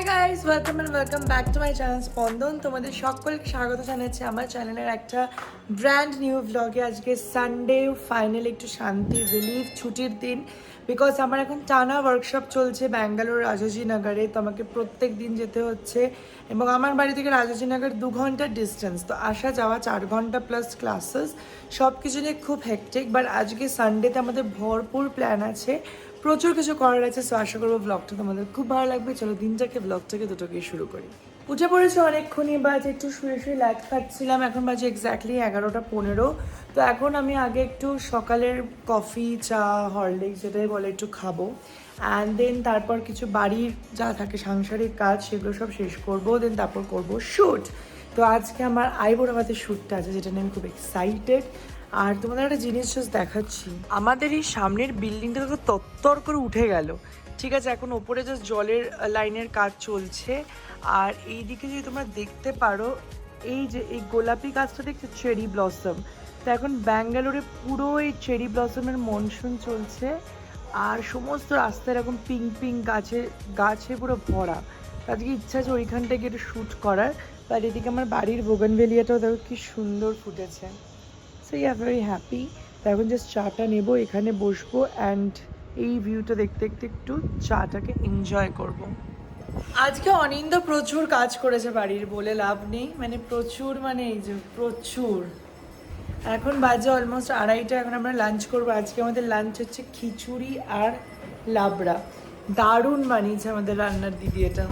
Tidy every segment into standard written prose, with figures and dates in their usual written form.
Guys, welcome back to my channel স্পন্দন। তোমাদের সকলকে স্বাগত জানাচ্ছি আমার চ্যানেলের একটা ব্র্যান্ড নিউ ব্লগে। আজকে সানডে, ফাইনালি একটু শান্তি, রিলিফ, ছুটির দিন। বিকজ আমার এখন টানা ওয়ার্কশপ চলছে ব্যাঙ্গালোর রাজাজিনগরে, তো আমাকে প্রত্যেক দিন যেতে হচ্ছে। এবং আমার বাড়ি থেকে রাজাজিনগর 2 ঘন্টার ডিস্টেন্স, তো আসা যাওয়া 4 ঘন্টা প্লাস ক্লাসেস, সব কিছু নিয়ে খুব হেক্টিক। বাট আজকে সানডেতে আমাদের ভরপুর প্ল্যান আছে, প্রচুর কিছু করার আছে। সো আশা করবো ব্লগটা তোমাদের খুব ভালো লাগবে। চলো দিনটাকে ব্লগটাকে দুটোকে শুরু করি। উঠে পড়েছে অনেকক্ষণই, বাজে একটু শুয়ে শুয়ে লাইট খাচ্ছিলাম। এখন বাজে এক্স্যাক্টলি 11:15। তো এখন আমি আগে একটু সকালের কফি, চা, হরলিক্স যেটাই বলে একটু খাবো। অ্যান্ড দেন তারপর কিছু বাড়ির যা থাকে সাংসারিক কাজ সেগুলো সব শেষ করবো। দেন তারপর করবো শ্যুট। তো আজকে আমার আইবুড়াবাদের শ্যুটটা আছে, যেটা নিয়ে আমি খুব এক্সাইটেড। আর তোমাদের একটা জিনিস জাস্ট দেখাচ্ছি, আমাদের এই সামনের বিল্ডিংটা তো তত্তর করে উঠে গেল। ঠিক আছে, এখন ওপরে জাস্ট জলের লাইনের কাজ চলছে। আর এইদিকে যদি তোমরা দেখতে পারো, এই যে এই গোলাপি গাছটা দেখছো, চেরি ব্লসম। তো এখন ব্যাঙ্গালোরে পুরো এই চেরি ব্লসমের মনসুন চলছে। আর সমস্ত রাস্তা এরকম পিঙ্ক পিঙ্ক গাছে পুরো ভরা। আজকে ইচ্ছা আছে ওইখানটায় গিয়ে একটু শ্যুট করার। বাট এদিকে আমার বাড়ির বোগানভেলিয়াটাও দেখো কি সুন্দর ফুটেছে। So yeah very happy. তো এখন জাস্ট চাটা নেবো, এখানে বসবো অ্যান্ড এই ভিউটা দেখতে দেখতে একটু চাটাকে এনজয় করব। আজকে অনিন্দ প্রচুর কাজ করেছে বাড়ির, বলে লাভ নেই। মানে প্রচুর, মানে এই যে প্রচুর। এখন বাজে অলমোস্ট 2:30। এখন আমরা লাঞ্চ করবো। আজকে আমাদের লাঞ্চ হচ্ছে খিচুড়ি আর লাবড়া। দারুণ বানিয়েছে আমাদের রান্নার দিদি এটা।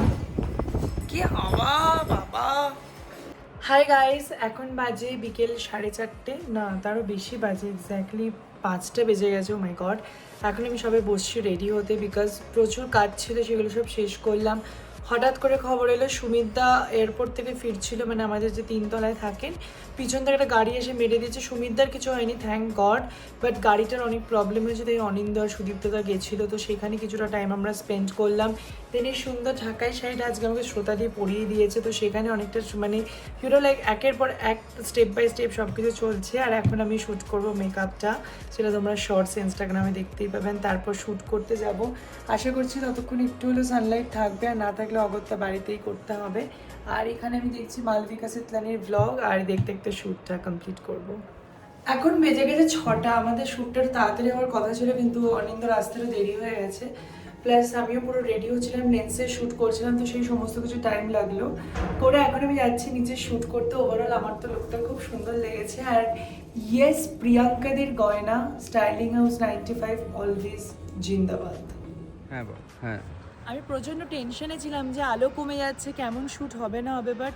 কি হাওয়া বাবা! হাই গাইস, এখন বাজে বিকেল 4:30, না তারও বেশি বাজে, এক্স্যাক্টলি 5টা বেজে গেছে। ও মাই গড! এখন আমি সবে বসছি রেডি হতে, বিকজ প্রচুর কাজ ছিল, সেগুলো সব শেষ করলাম। হঠাৎ করে খবর এলো সুমিতদা এয়ারপোর্ট থেকে ফিরছিল, মানে আমাদের যে 3 তলায় থাকেন, পিছন থেকে একটা গাড়ি এসে মেরে দিয়েছে। সুমিতদার কিছু হয়নি, থ্যাংক গড। বাট গাড়িটার অনেক প্রবলেম হয়েছে, তাই অনিন্দ আর সুদীপ্তদা গেছিলো। তো সেখানে কিছুটা টাইম আমরা স্পেন্ড করলাম। দেন এই সুন্দর ঢাকাই শাড়িটা আজকে আমাকে শ্রোতা দিয়ে পরিয়ে দিয়েছে। তো সেখানে অনেকটা মানে লাইক একের পর এক স্টেপ বাই স্টেপ সব কিছু চলছে। আর এখন আমি শ্যুট করবো মেকআপটা, সেটা তোমরা শর্টস ইনস্টাগ্রামে দেখতেই পাবেন। তারপর শ্যুট করতে যাব। আশা করছি ততক্ষণ একটু হলেও সানলাইট থাকবে, আর না থাকলে অগত্যা বাড়িতেই করতে হবে। আর এখানে আমি দেখছি মালবিকা সিতলানির ব্লগ, আর দেখতে দেখতে শ্যুটটা কমপ্লিট করব। এখন বেজে গেছে 6টা। আমাদের শ্যুটটা তাড়াতাড়ি হওয়ার কথা ছিল, কিন্তু অনিন্দ রাস্তাটা দেরি হয়ে গেছে। প্লাস আমিও পুরো রেডি হচ্ছিলাম, লেন্সে শ্যুট করছিলাম, তো সেই সমস্ত কিছু টাইম লাগলো করে। এখন আমি যাচ্ছি নিচে শ্যুট করতে। ওভারঅল আমার তো লুকটা খুব সুন্দর লেগেছে। আর ইয়েস, প্রিয়াঙ্কাদের গয়না, স্টাইলিং হাউস 95 অলওয়েজ জিন্দাবাদ। হ্যাঁ হ্যাঁ, আমি প্রচণ্ড টেনশনে ছিলাম যে আলো কমে যাচ্ছে, কেমন শ্যুট হবে না হবে। বাট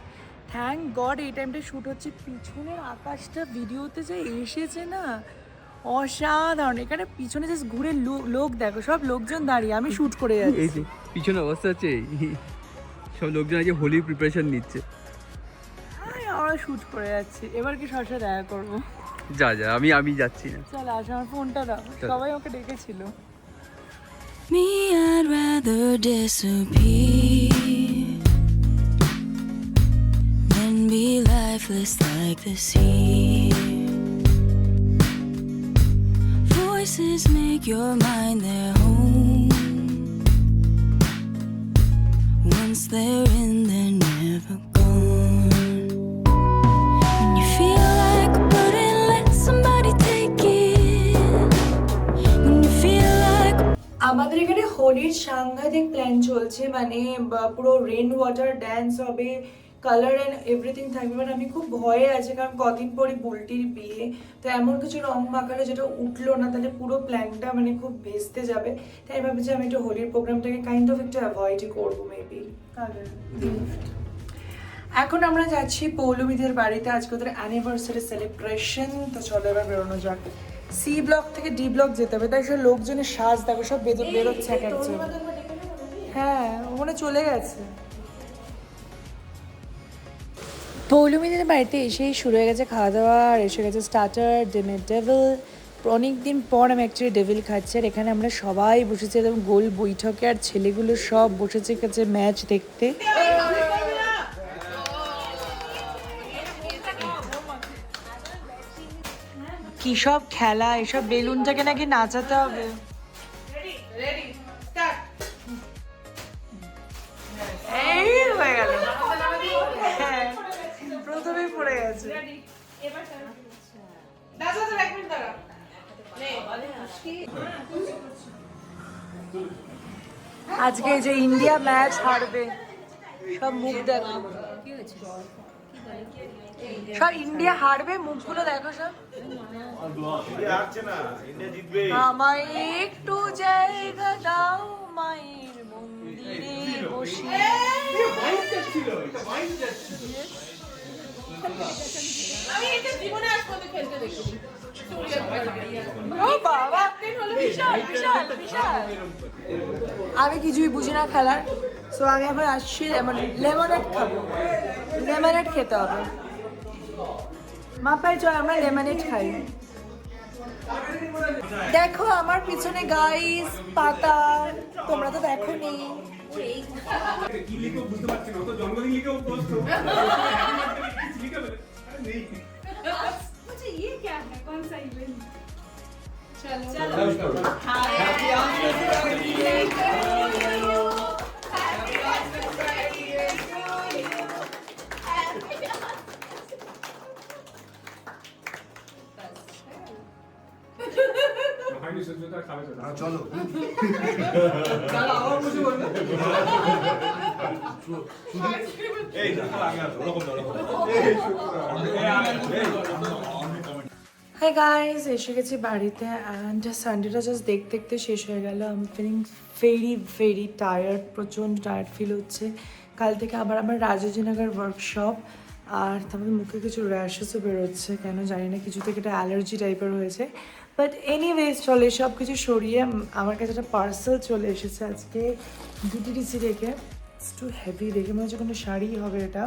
থ্যাংক গড এই টাইমটা শ্যুট হচ্ছে। পিছনের আকাশটা ভিডিওতে যে এসেছে না, অসাধারণ। এখানে পিছনে জাস্ট ঘুরে লোক দেখো, সব লোকজন দাঁড়িয়ে, আমি শ্যুট করে যাচ্ছি। এই যে পিছনে অবস্থা হচ্ছে সব লোকজন আজকে হোলির প্রিপারেশন নিচ্ছে। আমরা শ্যুট করে যাচ্ছি। এবার কি সরাসরি দেখা করবো? যা আমি যাচ্ছি না। চল আসো, আমার ফোনটা দাও, সবাই ওকে ডেকেছিল। Me, I'd rather disappear than be lifeless like the sea. Voices make your mind their home. Once they're in, they're never gone. When you feel like a burden, let somebody take it. When you feel like আমাদের এখানে হোলির সাংঘাতিক plan চলছে, মানে পুরো rain water dance হবে, colour and everything থাকবে। মানে আমি খুব ভয়ে আছি, কারণ কদিন পরে বুলটির বিয়ে। তো এমন কিছু রং মাখালে যেটা উঠলো না, তাহলে পুরো প্ল্যানটা মানে খুব ভেস্তে যাবে। তাই ভাবছি আমি একটু হোলির প্রোগ্রামটাকে কাইন্ড অফ একটু অ্যাভয়েডই করবো মেবি। এখন আমরা যাচ্ছি পৌলমীদের বাড়িতে, আজকে ওদের অ্যানিভার্সারি সেলিব্রেশন। তো চলো এবার বেরোনো যাক। সি ব্লক থেকে ডি ব্লক যেতে হবে, তাই সব লোকজনের সাজ দেখো, সব বেরোচ্ছে এক একজন। হ্যাঁ, ওখানে চলে গেছে। পৌলমীদের বাড়িতে এসেই শুরু হয়ে গেছে খাওয়া দাওয়া। আর এসে গেছে স্টার্টার, ডিমের ডেভিল। অনেকদিন পর আমি অ্যাকচুয়ালি ডেভিল খাচ্ছি। আর এখানে আমরা সবাই বসেছি একদম গোল বৈঠকে, আর ছেলেগুলো সব বসেছে কাছে ম্যাচ দেখতে। কি সব খেলা, এসব বেলুনটাকে নাকি নাচাতে হবে। Ready start. দাদা দাদা এক মিনিট দাঁড়া আজকে যে ইন্ডিয়া ম্যাচ হারবে সব মুখ দেখো সব ইন্ডিয়া হারবে মুখগুলো দেখো সব আমায় একটু জায়গা দাও মায়ের মন্দিরে বসে আমি এটা জীবনে আজ পর্যন্ত খেলতে দেখিনি ও বাবা বিশাল বিশাল বিশাল আমি কিছুই বুঝি না খেলার সো আমি এখন আসছি লেমনেড খাবো লেমনেড খেতে হবে মাপায় চল আমরা লেমনেড খাই দেখো আমার পিছনে গাইস পাতা তোমরা তো দেখো নি কি লিখো বুঝতে পারছি না তো জন্মদিন লিখেও পোস্ট मुझे ये क्या है कौन सा इवेंट চলো এই দেখো আগে আসো হাই গাইস এসে গেছি বাড়িতে অ্যান্ড সানডেটা জাস্ট দেখতে দেখতে শেষ হয়ে গেল I am feeling very very tired প্রচণ্ড টায়ার্ড ফিল হচ্ছে কাল থেকে আবার আমার রাজাজিনগর ওয়ার্কশপ আর তারপরে মুখে কিছু র্যাশেসও বেরোচ্ছে কেন জানি না কিছু থেকে একটা অ্যালার্জি টাইপের হয়েছে বাট এনিওয়েজ চলে সব কিছু সরিয়ে আমার কাছে একটা পার্সেল চলে এসেছে আজকে ডিটিডিসি থেকে ইটস টু হেভি দেখে মনে হচ্ছে কোনো শাড়ি হবে এটা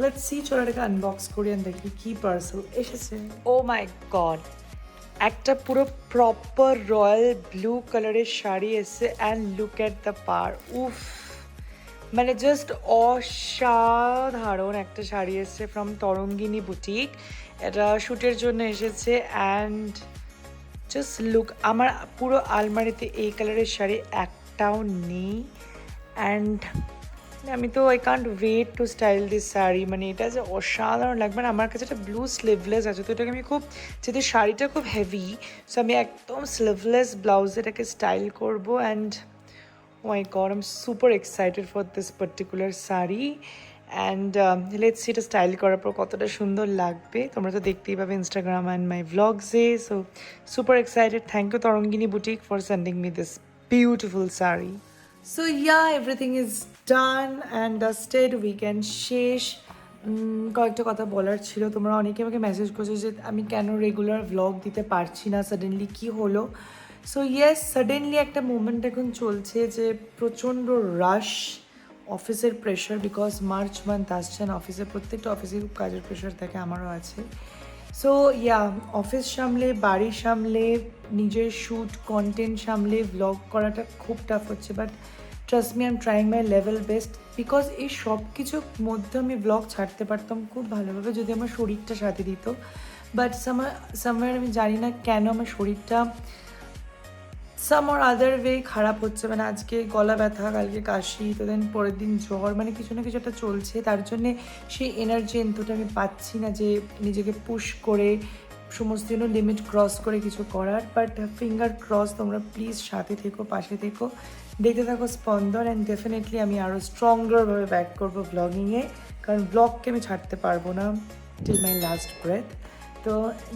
লেটস সি চলো এটাকে আনবক্স করি আর দেখি কি পার্সেল এসেছে ও মাই গড একটা পুরো প্রপার রয়্যাল ব্লু কালারের শাড়ি এসেছে অ্যান্ড লুক অ্যাট দ্য পার উফ মানে জাস্ট অসাধারণ একটা শাড়ি এসেছে ফ্রম তরঙ্গিনী বুটিক এটা শ্যুটের জন্য এসেছে অ্যান্ড জাস্ট লুক আমার পুরো আলমারিতে এই কালারের শাড়ি একটাও নেই অ্যান্ড আমি তো I can't wait to style this sari মানে এটা যে অসাধারণ লাগবে না আমার কাছে একটা ব্লু স্লিভলেস আছে তো এটাকে আমি খুব যেহেতু শাড়িটা খুব হেভি সো আমি একদম স্লিভলেস ব্লাউজ এটাকে স্টাইল করবো and oh my god I am super excited for this particular sari and let's এটা স্টাইল করার পর কতটা সুন্দর লাগবে তোমরা তো দেখতেই পাবে ইনস্টাগ্রাম অ্যান্ড মাই ভ্লগসে so super excited thank you Tarangini boutique for sending me this beautiful sari so yeah everything is done and dusted weekend শেষ কয়েকটা কথা বলার ছিল তোমরা অনেকে আমাকে মেসেজ করছো যে আমি কেন রেগুলার ভ্লগ দিতে পারছি না সাডেনলি কি হলো সো ইয়েস সাডেনলি একটা মুভমেন্ট এখন চলছে যে প্রচণ্ড রাশ অফিসের প্রেশার বিকজ মার্চ মান্থ আসছেন অফিসে প্রত্যেকটা অফিসে খুব কাজের প্রেশার থাকে আমারও আছে সো ইয়া অফিস সামলে বাড়ি সামলে নিজের শ্যুট কন্টেন্ট সামলে ভ্লগ করাটা খুব টাফ হচ্ছে but trust me I am trying my level best because এই সব কিছুর মধ্যে আমি ব্লগ ছাড়তে পারতাম খুব ভালোভাবে যদি আমার শরীরটা সাথে দিত বাট সামওয়্যার আমি জানি না কেন আমার শরীরটা সাম অর আদার ওয়ে খারাপ হচ্ছে মানে আজকে গলা ব্যথা কালকে কাশি তো দেন পরের দিন জ্বর মানে কিছু না কিছু একটা চলছে তার জন্যে সেই এনার্জি এন্তটা আমি পাচ্ছি না যে নিজেকে পুশ করে সমস্ত লিমিট ক্রস করে কিছু করার বাট ফিঙ্গার ক্রস তোমরা প্লিজ সাথে থেকো পাশে থেকো দেখতে থাকো স্পন্দন অ্যান্ড ডেফিনেটলি আমি আরও স্ট্রঙ্গারভাবে ব্যাক করবো ব্লগিংয়ে কারণ ব্লগকে আমি ছাড়তে পারবো না টিল মাই লাস্ট ব্রেথ তো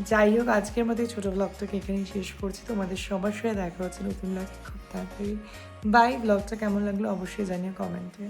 যাই হোক আজকের মতো এই ছোটো ব্লগটাকে এখানেই শেষ করছি তোমাদের সবার সাথে দেখা হচ্ছে নতুন ব্লগে খুব তাড়াতাড়ি বাই ব্লগটা কেমন লাগলো অবশ্যই জানিও কমেন্টে